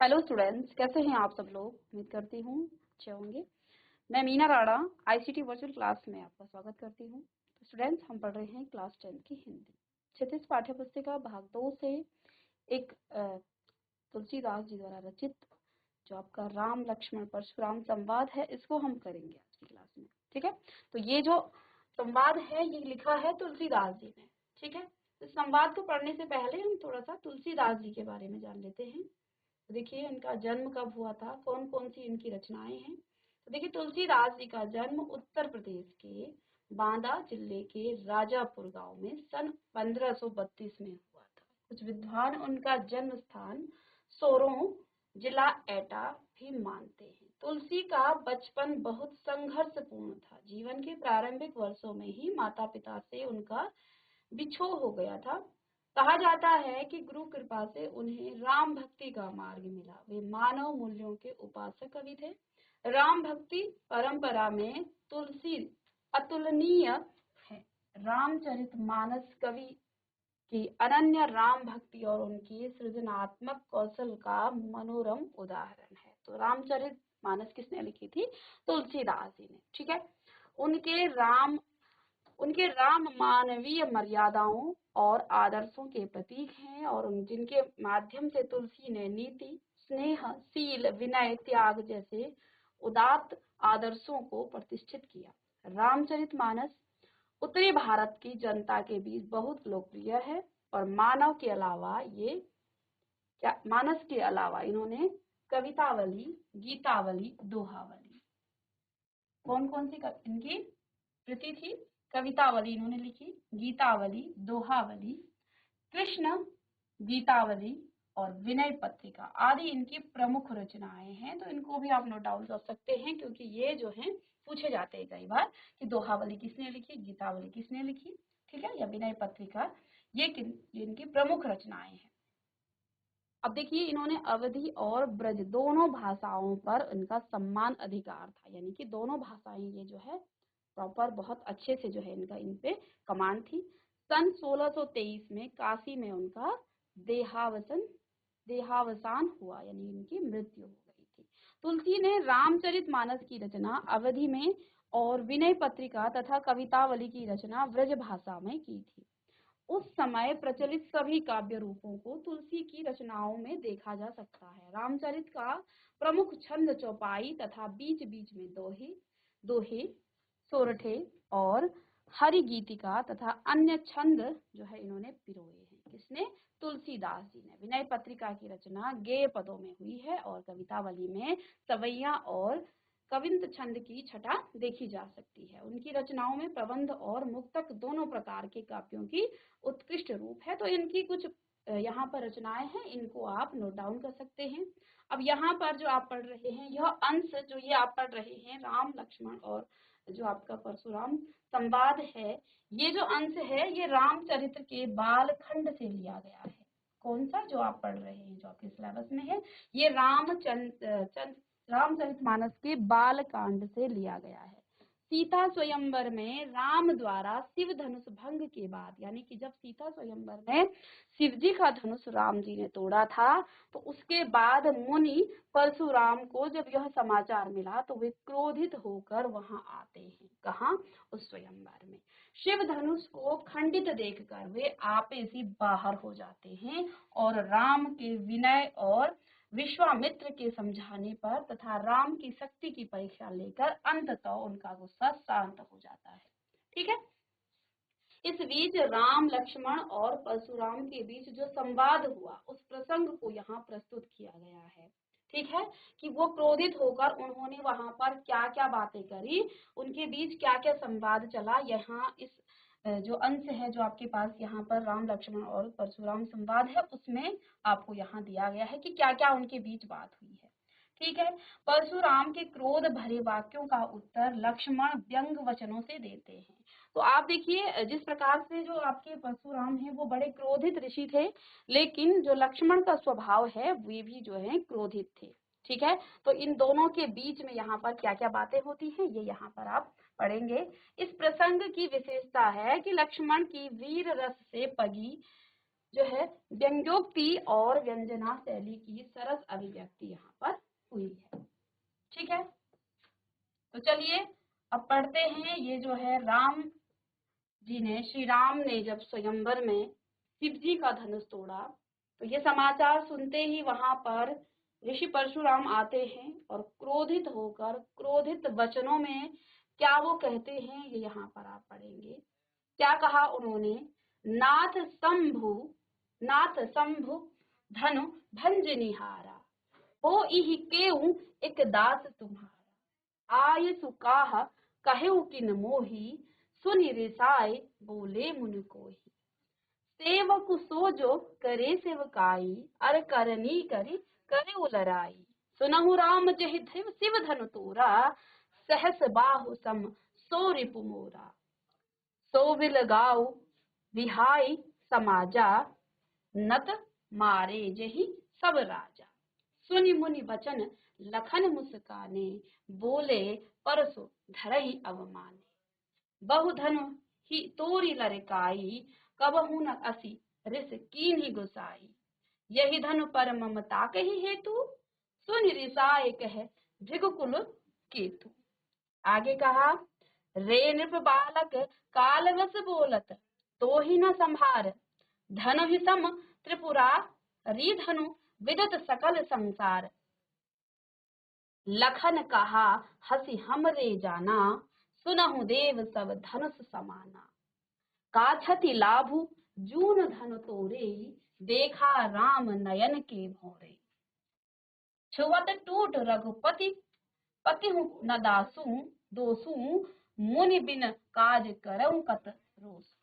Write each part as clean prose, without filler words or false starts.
Hello students, कैसे हैं आप सब लोग। उम्मीद करती हूँ अच्छे होंगे। मैं Meena Rana ICT virtual class में आपका स्वागत करती हूँ। तो स्टूडेंट्स, हम पढ़ रहे हैं क्लास 10 की हिंदी क्षितिज पाठ्य पुस्तिका भाग 2 से एक तुलसीदास जी द्वारा रचित जो आपका राम लक्ष्मण परशुराम संवाद है, इसको हम करेंगे आज की क्लास में। ठीक है, तो ये जो संवाद है ये लिखा है तुलसीदास जी ने। ठीक है, तो संवाद को पढ़ने से पहले हम थोड़ा सा तुलसीदास जी के बारे में जान लेते हैं। तो देखिए, इनका जन्म कब हुआ था, कौन कौन सी इनकी रचनाएं हैं। तो देखिए, तुलसीदास जी का जन्म उत्तर प्रदेश के बांदा जिले के राजापुर गांव में सन 1532 में हुआ था। कुछ विद्वान उनका जन्म स्थान सोरों जिला एटा भी मानते हैं। तुलसी का बचपन बहुत संघर्षपूर्ण था। जीवन के प्रारंभिक वर्षों में ही माता पिता से उनका बिछोह हो गया था। कहा जाता है कि गुरु कृपा से उन्हें राम भक्ति का मार्ग मिला। वे मानव मूल्यों के उपासक कवि थे। राम भक्ति परंपरा में तुलसी अतुलनीय है। रामचरितमानस कवि की अनन्य राम भक्ति और उनकी सृजनात्मक कौशल का मनोरम उदाहरण है। तो रामचरितमानस किसने लिखी थी? तुलसीदास जी ने। ठीक है, उनके राम उनके राम मानवीय मर्यादाओं और आदर्शों के प्रतीक हैं और जिनके माध्यम से तुलसी ने नीति, स्नेह, शील, विनय, त्याग जैसे उदात्त आदर्शों को प्रतिष्ठित किया। रामचरितमानस उत्तरी भारत की जनता के बीच बहुत लोकप्रिय है और मानस के अलावा इन्होंने कवितावली, गीतावली, दोहावली, कौन कौन सी इनकी कृति थी? कवितावली इन्होंने लिखी, गीतावली, दोहावली, कृष्ण गीतावली और विनय पत्रिका आदि इनकी प्रमुख रचनाएं हैं। तो इनको भी आप नोट डाउन कर सकते हैं, क्योंकि ये जो है पूछे जाते हैं कई बार कि दोहावली किसने लिखी, गीतावली किसने लिखी, ठीक है, या विनय पत्रिका, ये इनकी प्रमुख रचनाएं हैं। अब देखिए, इन्होंने अवधी और ब्रज दोनों भाषाओं पर इनका सम्मान अधिकार था, यानी कि दोनों भाषाएं ये जो है प्रॉपर बहुत अच्छे से जो है इनका इन पे कमांड थी। सन 1623 में काशी में उनका देहावसान हुआ, यानी इनकी मृत्यु हो गई थी। तुलसी ने रामचरितमानस की रचना अवधि में और विनय पत्रिका तथा कवितावली की रचना ब्रज भाषा में की थी। उस समय प्रचलित सभी काव्य रूपों को तुलसी की रचनाओं में देखा जा सकता है। रामचरित का प्रमुख छंद चौपाई तथा बीच बीच में दोहे, सोरठे और हरि गीतिका तथा अन्य छंद जो है इन्होंने पिरोए हैं। किसने? तुलसीदास जी ने। विनय पत्रिका की रचना गेय पदों में हुई है और कवितावली में सवैया और कविंत छंद की छटा देखी जा सकती है। उनकी रचनाओं में प्रबंध और मुक्तक दोनों प्रकार के काव्यों की उत्कृष्ट रूप है। तो इनकी कुछ यहाँ पर रचनाएं हैं, इनको आप नोट डाउन कर सकते हैं। अब यहाँ पर जो आप पढ़ रहे हैं, यह अंश जो ये आप पढ़ रहे हैं राम लक्ष्मण और जो आपका परशुराम संवाद है, ये जो अंश है ये रामचरित्र के बालखंड से लिया गया है। कौन सा जो आप पढ़ रहे हैं, जो आपके सिलेबस में है, ये रामचरितमानस के बाल कांड से लिया गया है। सीता स्वयंवर में राम द्वारा शिव धनुष भंग के बाद, यानी कि जब सीता स्वयंवर में शिव जी का धनुष राम जी ने तोड़ा था, तो उसके बाद मुनि परशुराम को जब यह समाचार मिला तो वे क्रोधित होकर वहां आते हैं। कहाँ? उस स्वयंवर में। शिव धनुष को खंडित देखकर वे आपे से बाहर हो जाते हैं और राम के विनय और विश्वामित्र के समझाने पर तथा राम की शक्ति की परीक्षा लेकर अंततः उनका गुस्सा शांत हो जाता है। ठीक है, इस बीच राम, लक्ष्मण और परशुराम के बीच जो संवाद हुआ उस प्रसंग को यहाँ प्रस्तुत किया गया है। ठीक है, कि वो क्रोधित होकर उन्होंने वहां पर क्या क्या बातें करी, उनके बीच क्या क्या संवाद चला, यहाँ इस जो अंश है जो आपके पास यहाँ पर राम, लक्ष्मण और परशुराम संवाद है, उसमें आपको यहाँ दिया गया है कि क्या क्या उनके बीच बात हुई है। ठीक है, परशुराम के क्रोध भरे वाक्यों का उत्तर लक्ष्मण व्यंग वचनों से देते हैं। तो आप देखिए, जिस प्रकार से जो आपके परशुराम है वो बड़े क्रोधित ऋषि थे, लेकिन जो लक्ष्मण का स्वभाव है वे भी जो है क्रोधित थे। ठीक है, तो इन दोनों के बीच में यहाँ पर क्या क्या बातें होती हैं ये यहाँ पर आप पढ़ेंगे। इस प्रसंग की विशेषता है कि लक्ष्मण की वीर रस से पगी जो है व्यंग्योक्ति और व्यंजना शैली की सरस अभिव्यक्ति यहाँ पर हुई है। ठीक है, तो चलिए अब पढ़ते हैं। ये जो है राम जी ने, श्री राम ने जब स्वयंवर में शिव जी का धनुष तोड़ा, तो ये समाचार सुनते ही वहां पर ऋषि परशुराम आते हैं और क्रोधित होकर क्रोधित वचनों में क्या वो कहते हैं ये यहाँ पर आप पढ़ेंगे। क्या कहा उन्होंने, नाथ शंभु धनु भंज निहारा, हो इहि केउ एक दास तुम्हारा, आय सुकाह कहेउ किन मोही, सुनि रिसाए बोले मुनि कोही, सेवकु सोजो करे सेवकाई, अर करनी करी करे उलराई, सुनहु राम जहि शिव धनु तोरा, सहस बाहु सम सो रिपु मोरा, सो विल गाऊ विहाई समाजा, नत मारे जहि सब राजा, सुनि मुनि वचन लखन मुस्काने, बोले परसु धरहि अवमाने, बहुधनु ही तोरी लरकाई, कबहु न असी रिस कीन्ही गुसाई, यही धनु पर ममता कही हेतु, सुनि रिसाए कह भृगुकुल केतु। आगे कहा, रे नृप बालक कालवश बोलत, तो ही न संभार, धन ही सम त्रिपुरा री धनु विदत सकल संसार, लखन कहा हसी हमरे जाना, सुनहु देव सब धनुष समाना, काछति लाभु जून धनु तोरे, देखा राम नयन के भोरे, छुवत टूट रघुपति पतिहु न दासु दोसु, मुनि बिन काज करऊं कत रोसु,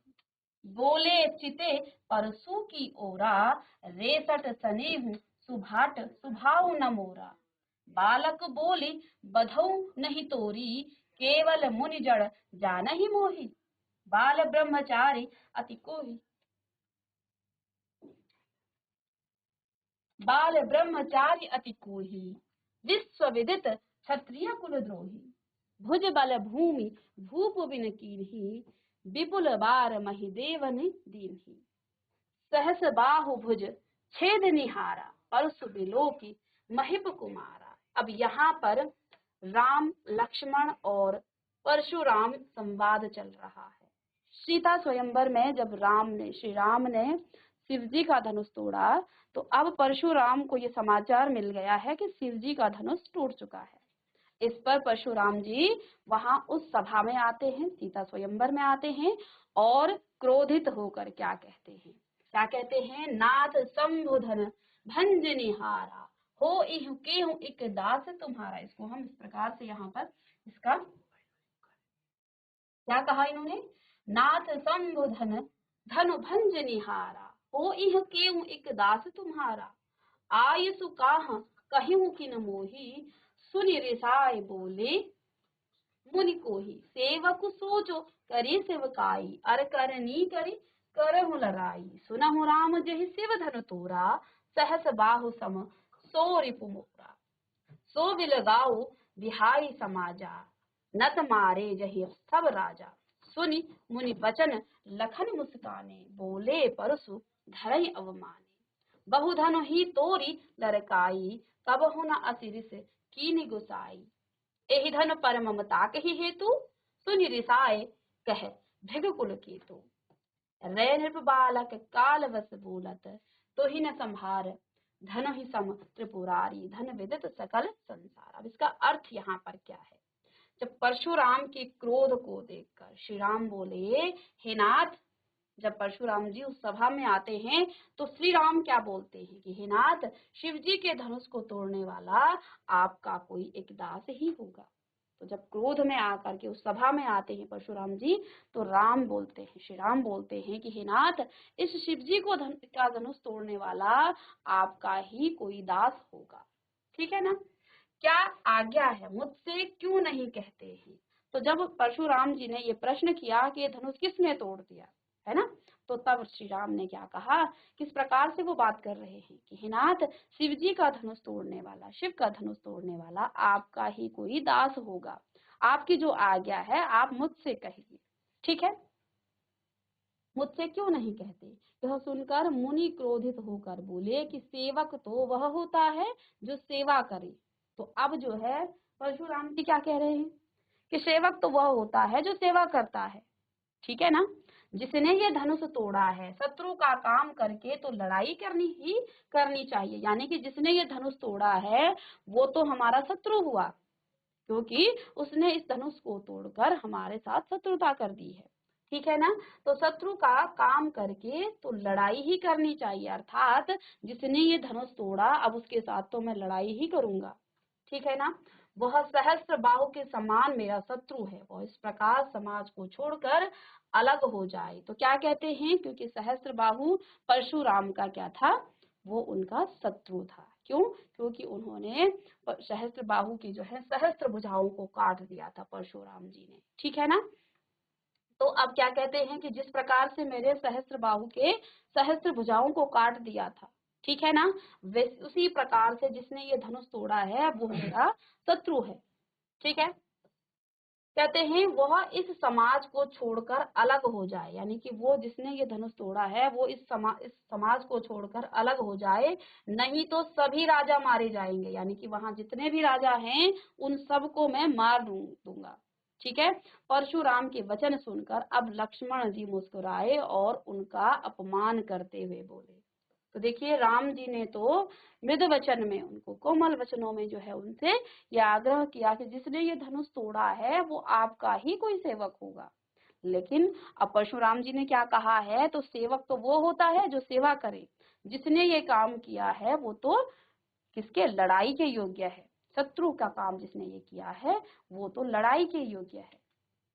बोले चिते परसु की ओरा, रेसट सनेहु सुभाट सुभाव न मोरा, बालक बोली बधऊ नहीं तोरी, केवल मुनि जड़ जानहि मोही, बाल ब्रह्मचारी अति कोही, बाल ब्रह्मचारी अति कोही, विश्व विदित क्षत्रिय कुल द्रोही, भुज बल भूमि भूप बिन कीन्ही, विपुल बार मही देवन दीन्ही, सहस बाहु भुज छेद निहारा, परसु बिलोकी महिप कुमारा। अब यहाँ पर राम लक्ष्मण और परशुराम संवाद चल रहा है। सीता स्वयंवर में जब श्री राम ने शिव जी का धनुष तोड़ा, तो अब परशुराम को ये समाचार मिल गया है कि शिव जी का धनुष टूट चुका है। इस पर परशुराम जी वहां उस सभा में आते हैं, सीता स्वयंवर में आते हैं और क्रोधित होकर क्या कहते हैं, नाथ शंभुधन भंज निहारा, हो इहु केहु एक दास तुम्हारा। इसको हम इस प्रकार से यहाँ पर इसका क्या कहा इन्होंने, नाथ शंभुधन धनु भंज निहारा, हो इहु केहु एक दास तुम्हारा, आय सुकाह कहिउ किन मोही, सुनि रिसाए बोले मुनि कोही, सेवकु सोचो करे सेवकाई, अर करनी करी करहु लड़ाई, सुनहु राम जहि शिव धनु तोरा, सहस बाहु सम सो रिपु मोरा, सो विलगाऊ विहाई समाजा, नत मारे जहि सब राजा, सुनि मुनि वचन लखन मुस्काने, बोले परसु धरहि अवमाने, बहुधनु ही तोरी लरकाई, कबहु न असिरिस कीन्ही गुसाई, एहि धन पर ममता कही हेतु, सुनि रिसाए कह भृगुकुल केतु, रे नृप बालक कालवश बोलत, तो ही न संभार, धन ही सम त्रिपुरारी धन विदित सकल संसार। अब इसका अर्थ यहाँ पर क्या है, जब परशुराम के क्रोध को देखकर श्री राम बोले, हे नाथ, जब परशुराम जी उस सभा में आते हैं तो श्री राम क्या बोलते हैं कि हे नाथ, शिव जी के धनुष को तोड़ने वाला आपका कोई एक दास ही होगा। तो जब क्रोध में आकर के उस सभा में आते हैं परशुराम जी, तो श्री राम बोलते हैं कि हे नाथ, इस शिव जी का धनुष तोड़ने वाला आपका ही कोई दास होगा। ठीक है ना, क्या आज्ञा है, मुझसे क्यों नहीं कहते हैं। तो जब परशुराम जी ने ये प्रश्न किया कि ये धनुष किसने तोड़ दिया, है ना, तो तब श्री राम ने क्या कहा, किस प्रकार से वो बात कर रहे हैं कि हे नाथ, शिव जी का धनुष तोड़ने वाला, शिव का धनुष तोड़ने वाला आपका ही कोई दास होगा, आपकी जो आज्ञा है आप मुझसे कहिए। ठीक है, मुझसे क्यों नहीं कहते। यह सुनकर मुनि क्रोधित होकर बोले कि सेवक तो वह होता है जो सेवा करे। तो अब जो है परशुराम जी क्या कह रहे हैं कि सेवक तो वह होता है जो सेवा करता है, ठीक है ना। जिसने ये धनुष तोड़ा है, शत्रु का काम करके तो लड़ाई करनी ही करनी चाहिए, यानी कि जिसने ये धनुष तोड़ा है वो तो हमारा शत्रु हुआ, क्योंकि उसने इस धनुष को तोड़कर हमारे साथ शत्रुता कर दी है, ठीक है ना। तो शत्रु का काम करके तो लड़ाई ही करनी चाहिए, अर्थात जिसने ये धनुष तोड़ा अब उसके साथ तो मैं लड़ाई ही करूंगा, ठीक है ना। वह सहस्त्र बाहु के समान मेरा शत्रु है, वह इस प्रकार समाज को छोड़कर अलग हो जाए। तो क्या कहते हैं, क्योंकि सहस्त्र बाहु परशुराम का क्या था, वो उनका शत्रु था। क्यों, क्योंकि उन्होंने सहस्त्र बाहु की जो है सहस्त्र भुजाओं को काट दिया था परशुराम जी ने, ठीक है ना। तो अब क्या कहते हैं कि जिस प्रकार से मेरे सहस्त्र बाहु के सहस्त्र भुजाओं को काट दिया था, ठीक है ना, वैसे उसी प्रकार से जिसने ये धनुष तोड़ा है वो मेरा शत्रु है, ठीक है। कहते हैं वह इस समाज को छोड़कर अलग हो जाए, यानी कि वो जिसने ये धनुष तोड़ा है वो इस समाज को छोड़कर अलग हो जाए, नहीं तो सभी राजा मारे जाएंगे, यानी कि वहां जितने भी राजा हैं उन सबको मैं मार दूंगा, ठीक है। परशुराम के वचन सुनकर अब लक्ष्मण जी मुस्कुराए और उनका अपमान करते हुए बोले। तो देखिए राम जी ने तो मृद वचन में, उनको कोमल वचनों में जो है उनसे यह आग्रह किया कि जिसने ये धनुष तोड़ा है वो आपका ही कोई सेवक होगा। लेकिन अब परशुराम जी ने क्या कहा है, तो सेवक तो वो होता है जो सेवा करे, जिसने ये काम किया है वो तो किसके, लड़ाई के योग्य है। शत्रु का काम जिसने ये किया है वो तो लड़ाई के योग्य है,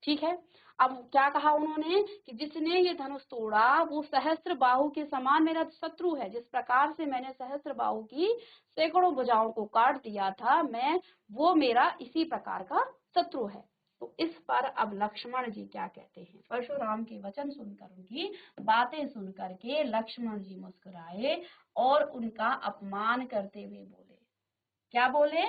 ठीक है। अब क्या कहा उन्होंने कि जिसने ये धनुष तोड़ा वो सहस्त्र बाहु के समान मेरा शत्रु है, जिस प्रकार से मैंने सहस्त्र बाहु की सैकड़ों भुजाओं को काट दिया था, मैं वो मेरा इसी प्रकार का शत्रु है। तो इस पर अब लक्ष्मण जी क्या कहते हैं, परशुराम के वचन सुनकर, उनकी बातें सुनकर के लक्ष्मण जी मुस्कुराए और उनका अपमान करते हुए बोले। क्या बोले,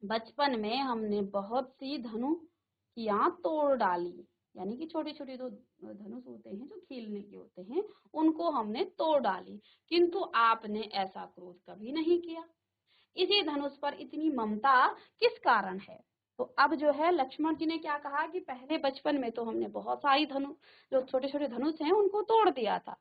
बचपन में हमने बहुत सी धनुकियां तोड़ डाली, यानी कि छोटी छोटी जो धनुष होते हैं जो खेलने के होते हैं उनको हमने तोड़ डाली, किंतु आपने ऐसा क्रोध कभी नहीं किया। इसी धनुष पर इतनी ममता किस कारण है। तो अब जो है लक्ष्मण जी ने क्या कहा कि पहले बचपन में तो हमने बहुत सारी धनुष, जो छोटे छोटे धनुष हैं उनको तोड़ दिया था,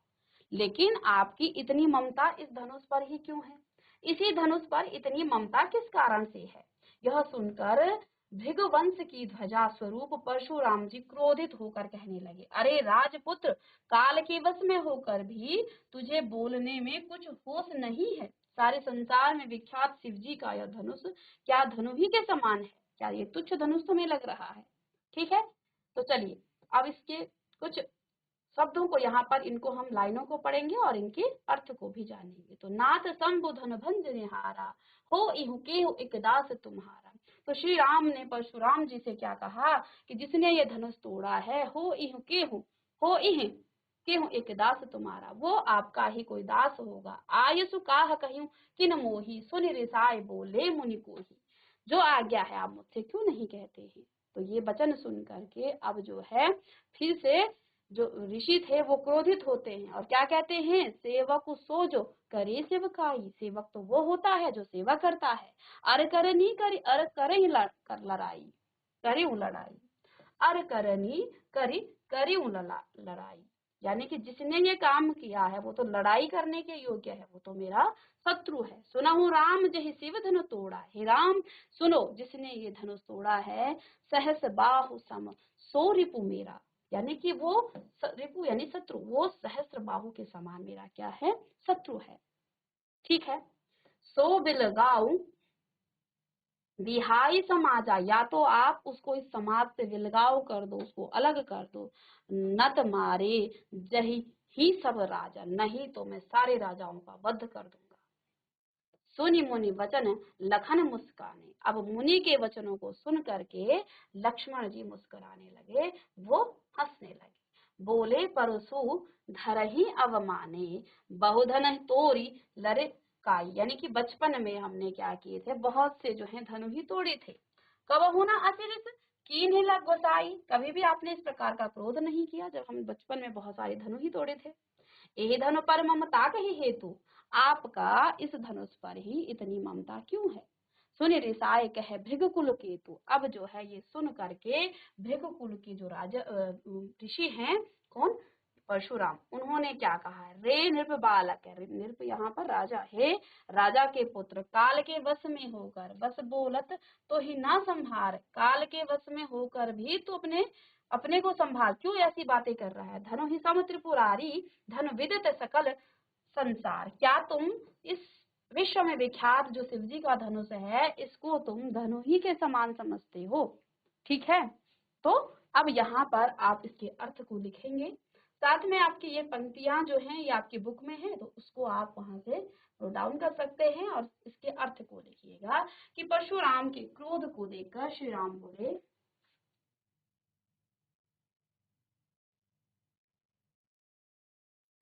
लेकिन आपकी इतनी ममता इस धनुष पर ही क्यों है, इसी धनुष पर इतनी ममता किस कारण से है। यह सुनकर भृगुवंश की ध्वजा स्वरूप परशुराम जी क्रोधित होकर कहने लगे, अरे राजपुत्र, काल के वश में होकर भी तुझे बोलने में कुछ होश नहीं है। सारे संसार में विख्यात शिव जी का यह धनुष क्या धनु ही के समान है, क्या ये तुच्छ धनुष तुम्हें लग रहा है, ठीक है। तो चलिए अब इसके कुछ शब्दों को यहाँ पर, इनको हम लाइनों को पढ़ेंगे और इनके अर्थ को भी जानेंगे। तो नाथ शंभु धन भंज निहारा, हो इहु केहु एक दास तुम्हारा। तो श्री राम ने परशुराम जी से क्या कहा कि जिसने ये धनुष तोड़ा है, हो इहु केहु, हो इह केहु एक दास तुम्हारा, वो आपका ही कोई दास होगा। आयुसु काह कहूं किन मोही, सुन रिसाय बोले मुनि कोही। जो आज्ञा है आप मुझसे क्यों नहीं कहते हैं। तो ये वचन सुन करके अब जो है फिर से जो ऋषि थे वो क्रोधित होते हैं और क्या कहते हैं, सेवक सो जो करे सेवकाई, सेवक तो वो होता है जो सेवा करता है। अर करनी करी, अर करे कर लड़ाई, करे लड़ाई, अर करनी करी करी लड़ाई, यानी कि जिसने ये काम किया है वो तो लड़ाई करने के योग्य है, वो तो मेरा शत्रु है। सुनहु राम जहि शिव धनु तोड़ा, हे राम सुनो, जिसने ये धनुष तोड़ा है, सहस बाहु सम सो रिपु मेरा, यानी कि वो रिपु यानी शत्रु, वो सहस्त्र बाहु के समान मेरा क्या है, शत्रु है, ठीक है। सो बिलगाऊ विहाई समाजा, या तो आप उसको इस समाज से विलगाव कर दो, उसको अलग कर दो। नत मारे जही ही सब राजा, नहीं तो मैं सारे राजाओं का वध कर दूंगा। सुनि मुनि वचन लखन मुस्काने, अब मुनि के वचनों को सुन करके लक्ष्मण जी मुस्कुराने लगे, वो हंसने लगे। बोले परसु धरहि अवमाने, बहुधन तोरी लरे काई, यानी कि बचपन में हमने क्या किए थे, बहुत से जो है धनु ही तोड़े थे। कब होना असिरिस, कीन्ह लग गोसाई, कभी भी आपने इस प्रकार का क्रोध नहीं किया जब हम बचपन में बहुत सारे धनुष ही तोड़े थे। एहि धनु पर ममता कही हेतु, आपका इस धनुष पर ही इतनी ममता क्यों है। सुन रिसाए कहे भृगुकुल केतु, अब जो है ये सुन करके भृगुकुल की जो राजा ऋषि हैं, कौन, परशुराम, उन्होंने क्या कहा है, रे नृप बालक है, नृप यहाँ पर राजा है, राजा के पुत्र काल के वश में होकर, बस बोलत तो ही ना संभार, काल के वश में होकर भी तू अपने अपने को संभाल, क्यों ऐसी बातें कर रहा है। धनु ही सम त्रिपुरारी, धन विदित सकल संसार, क्या तुम इस विश्व में विख्यात जो शिव जी का धनुष है, इसको तुम धनु ही के समान समझते हो। ठीक है, तो अब यहाँ पर आप इसके अर्थ को लिखेंगे, साथ में आपकी ये पंक्तियां जो हैं ये आपकी बुक में है, तो उसको आप वहां से नोट डाउन कर सकते हैं और इसके अर्थ को लिखिएगा कि परशुराम के क्रोध को देखकर श्री राम बोले,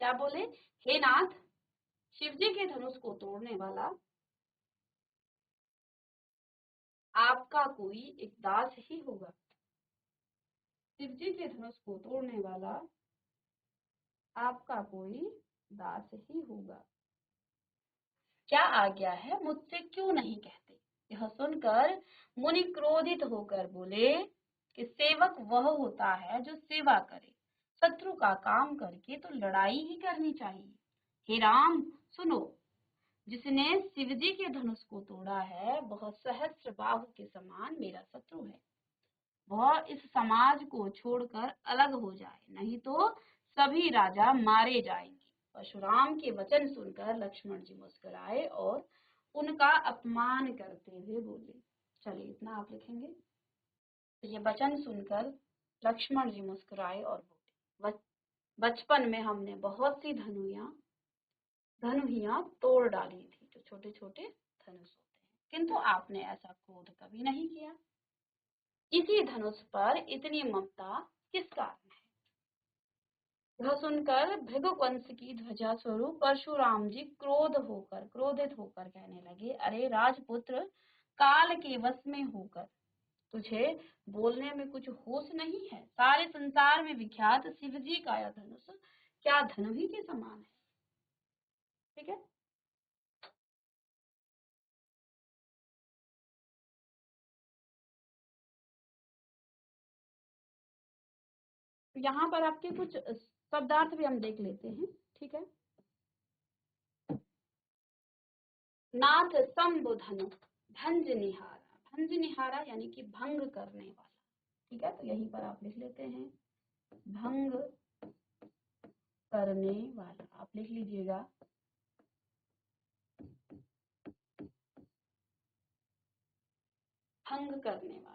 क्या बोले, हे नाथ, शिव जी के धनुष को तोड़ने वाला आपका कोई एक दास ही होगा। शिव जी के धनुष को तोड़ने वाला आपका कोई दास ही होगा। क्या आज्ञा है, मुझसे क्यों नहीं कहते। यह सुनकर मुनि क्रोधित होकर बोले कि सेवक वह होता है जो सेवा करे, शत्रु का काम करके तो लड़ाई ही करनी चाहिए। हे राम सुनो, जिसने शिवजी के धनुष को तोड़ा है वह सहस्त्र बाहु के समान मेरा शत्रु है। वह इस समाज को छोड़कर अलग हो जाए, नहीं तो सभी राजा मारे जाएंगे। परशुराम के वचन सुनकर लक्ष्मण जी मुस्कुराए और उनका अपमान करते हुए बोले। चलिए इतना आप लिखेंगे। तो ये वचन सुनकर लक्ष्मण जी मुस्कुराए और बोले, बचपन में हमने बहुत सी धनुहियां तोड़ डाली थी, जो छोटे छोटे धनुष होते हैं, किंतु आपने ऐसा क्रोध कभी नहीं किया। इसी धनुष पर इतनी ममता किस कारण है। यह सुनकर भृगुवंश की ध्वजा स्वरूप परशुराम जी क्रोधित होकर कहने लगे, अरे राजपुत्र, काल के वश में होकर तुझे बोलने में कुछ होश नहीं है। सारे संसार में विख्यात शिव जी का यह धनुष क्या धनु ही के समान है। ठीक है, तो यहाँ पर आपके कुछ शब्दार्थ भी हम देख लेते हैं। ठीक है, नाथ संबुधन भंज निहारा, भंज निहारा यानी कि भंग करने वाला। ठीक है, तो यहीं पर आप लिख लेते हैं, भंग करने वाला, आप लिख लीजिएगा। भंग करने वाला,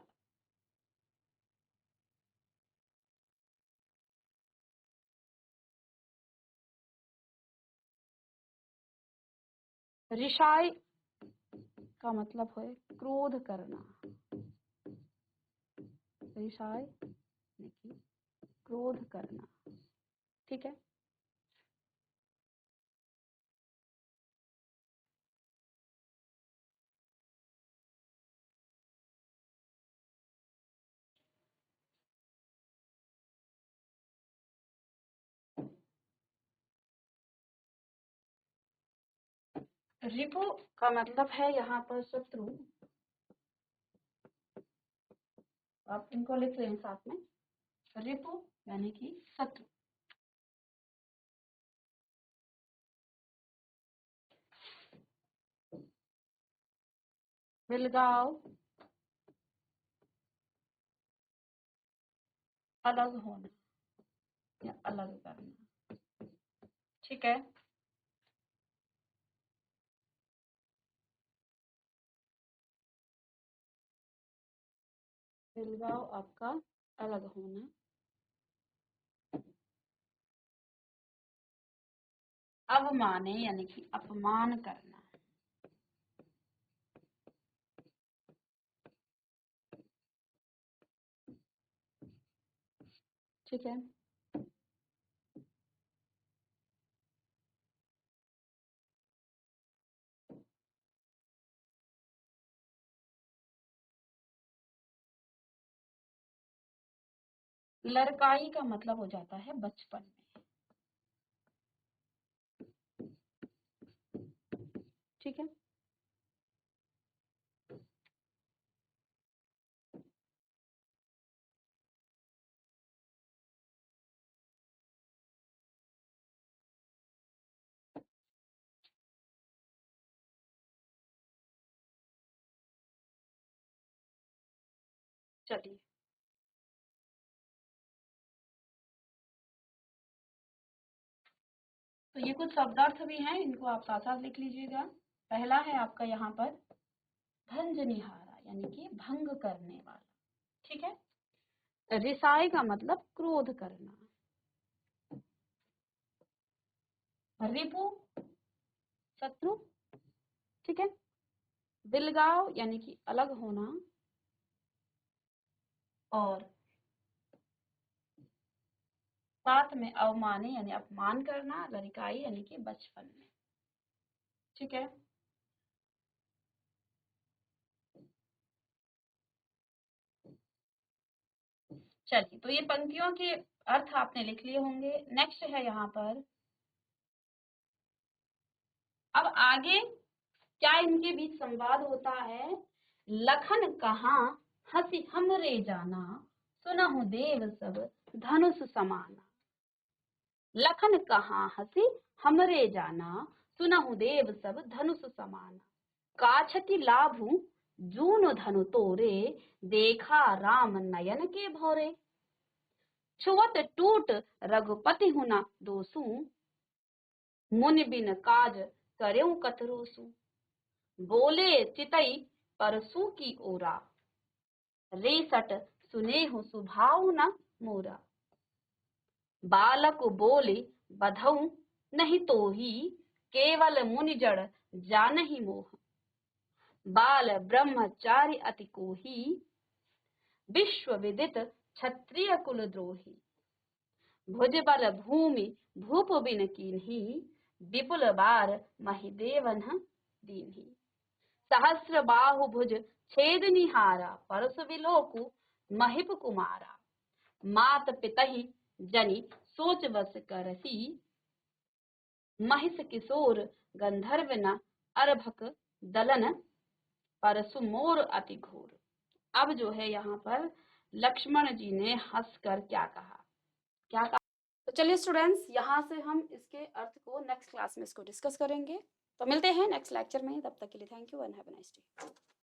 रिशाय का मतलब है क्रोध करना, रिशाय देखिए क्रोध करना। ठीक है, रिपु का मतलब है यहाँ पर शत्रु, आप इनको लिख लें साथ में, रिपु यानी कि शत्रु। विलगाव, अलग होना या अलग करना। ठीक है, विलगाव आपका अलग होना, अवमाने यानी कि अपमान करना। ठीक है, लड़काई का मतलब हो जाता है बचपन में। ठीक है, चलिए तो ये कुछ शब्दार्थ भी हैं, इनको आप साथ साथ लिख लीजिएगा। पहला है आपका यहाँ पर भंजनिहारा, यानी कि भंग करने वाला। ठीक है, रिसाई का मतलब क्रोध करना। रिपु, शत्रु। ठीक है, बिलगाव यानी कि अलग होना, और साथ में अवमाने यानी अपमान करना, लड़काई यानी कि बचपन में। ठीक है, चलिए तो ये पंक्तियों के अर्थ आपने लिख लिए होंगे। नेक्स्ट है यहाँ पर, अब आगे क्या इनके बीच संवाद होता है। लखन कहाँ हंसी हमरे जाना, सुनहु देव सब धनुष समाना। लखन कहाँ हंसी हमरे जाना, सुनहु देव सब धनुष समाना। काछति लाभु जून धनु तोरे, देखा राम नयन के भोरे। छुअत टूट रघुपति हुना दोसु, मुनि बिन काज करेऊ कतरोसु। बोले चितई परसू की ओरा, रेसट सुनेहु सुभाऊ न मोरा। बालक बोले बधऊ नहीं तोही, केवल मुनि जड़ जानहि मोह। बाल ब्रह्मचारी अति कोही, विश्व विदित क्षत्रिय कुल द्रोही। भुज बल भूमि भूप बिन कीन्ही, विपुल बार महिदेवन दीन्ही। सहस्र बाहु भुज छेद निहारा, परसु विलोकु महिप कुमारा। मात पितहि जनि सोच बस करही, महिष किशोर गंधर्व न अर्भक दलन, परसु मोर अति घोर। अब जो है यहाँ पर लक्ष्मण जी ने हंसकर क्या कहा, क्या कहा। तो चलिए स्टूडेंट्स, यहाँ से हम इसके अर्थ को नेक्स्ट क्लास में इसको डिस्कस करेंगे। तो मिलते हैं नेक्स्ट लेक्चर में, तब तक के लिए thank you and have a nice day.